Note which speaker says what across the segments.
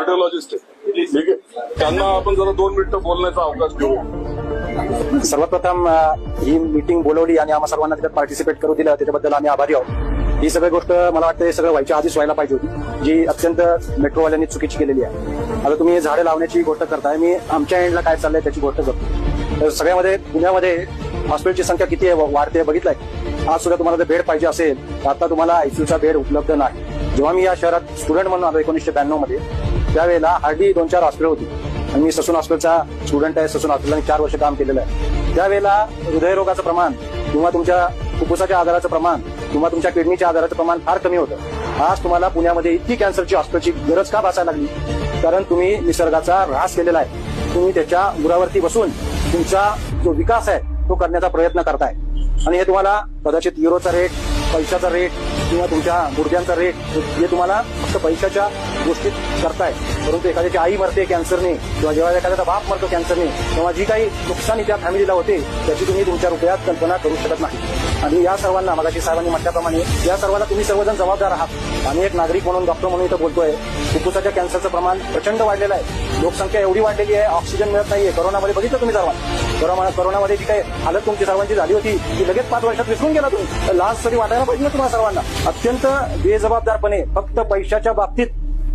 Speaker 1: Cardiologist आहे, ठीक आहे. त्यांना आपण जरा 2 मिनिटं बोलण्याचा अवकाश देऊ.
Speaker 2: सर्वप्रथम ही मीटिंग बोलवली आणि आम्हा सर्वांना त्याच्यात पार्टिसिपेट करू दिलं, त्याच्याबद्दल आम्ही आभारी आहोत. ही सगळी गोष्ट मला वाटतं हे सगळं व्हायच्या आधीच व्हायला पाहिजे होती, जी अत्यंत मेट्रोवाल्यांनी चुकीची केलेली आहे. आता तुम्ही झाडे लावण्याची गोष्ट करताय, मी आमच्या एंडला काय चाललंय त्याची गोष्ट करतो. तर सगळ्यामध्ये पुण्यामध्ये हॉस्पिटलची संख्या किती आहे वाढते बघितलंय. आज सुद्धा तुम्हाला जर बेड पाहिजे असेल तर आता तुम्हाला आयसीयूचा बेड उपलब्ध नाही. जेव्हा मी या शहरात स्टुडंट म्हणून आलो 1992 मध्ये, त्यावेळेला हार्डली 2-4 हॉस्पिटल होती आणि मी ससून हॉस्पिटलचा स्टुडंट आहे. ससून हॉस्पिटलने 4 वर्ष काम केलेलं आहे. त्यावेळेला हृदयरोगाचं प्रमाण किंवा तुमच्या फुफ्फुसाच्या आजाराचं प्रमाण किंवा तुमच्या किडनीच्या आजाराचं प्रमाण फार कमी होतं. आज तुम्हाला पुण्यामध्ये इतकी कॅन्सरची हॉस्पिटलची गरज का भासायला लागली? कारण तुम्ही निसर्गाचा ऱ्हास केलेला आहे. तुम्ही त्याच्या उरावरती बसून तुमचा जो विकास आहे तो करण्याचा प्रयत्न करताय आणि हे तुम्हाला कदाचित युरोचा रेट, पैशाचा रेट किंवा तुमच्या गुडघ्यांचा रेट हे तुम्हाला फक्त पैशाच्या गोष्टीत करताय. परंतु एखाद्याची आई मरते कॅन्सरने किंवा जेव्हा एखाद्याचा बाप मरतो कॅन्सरने, तेव्हा जी काही नुकसानी त्या फॅमिलीला होते त्याची तुम्ही तुमच्या रुपयात कल्पना करू शकत नाही. आणि या सर्वांना मगाशी साहेबांनी म्हटल्याप्रमाणे या सर्वांना तुम्ही सर्वजण जबाबदार आहात. आम्ही एक नागरिक म्हणून, डॉक्टर म्हणून इथं बोलतोय. फुफ्फुसाच्या कॅन्सरचं प्रमाण प्रचंड वाढलेलं आहे. लोकसंख्या एवढी वाढलेली आहे, ऑक्सिजन मिळत नाहीये. कोरोनामध्ये बघितलं तुम्ही सर्वांना. कोरोनामध्ये जी काही हालत तुमची सर्वांची झाली होती ती लगेच 5 वर्षात विसरून गेला तुम्ही. लास्ट तरी वाटायला पाहिजे ना तुम्हाला सर्वांना. अत्यंत बेजबाबदारपणे फक्त पैशाच्या बाबतीत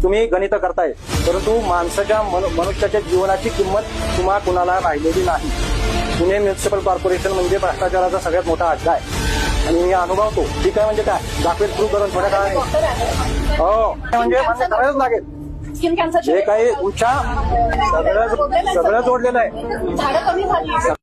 Speaker 2: तुम्ही गणित करताय, परंतु माणसाच्या मनुष्याच्या जीवनाची किंमत तुम्हा कुणाला राहिलेली नाही. पुणे म्युनिसिपल कॉर्पोरेशन म्हणजे भ्रष्टाचाराचा सगळ्यात मोठा अड्डा आहे आणि मी अनुभवतो. ठीक आहे, म्हणजे काय दाखवेल प्रूव्ह करून थोड्या काळाने हो म्हणजे करायलाच लागेल.
Speaker 3: स्किन कॅन्सर
Speaker 2: जे काही तुमच्या सगळं जोडलेलं आहे.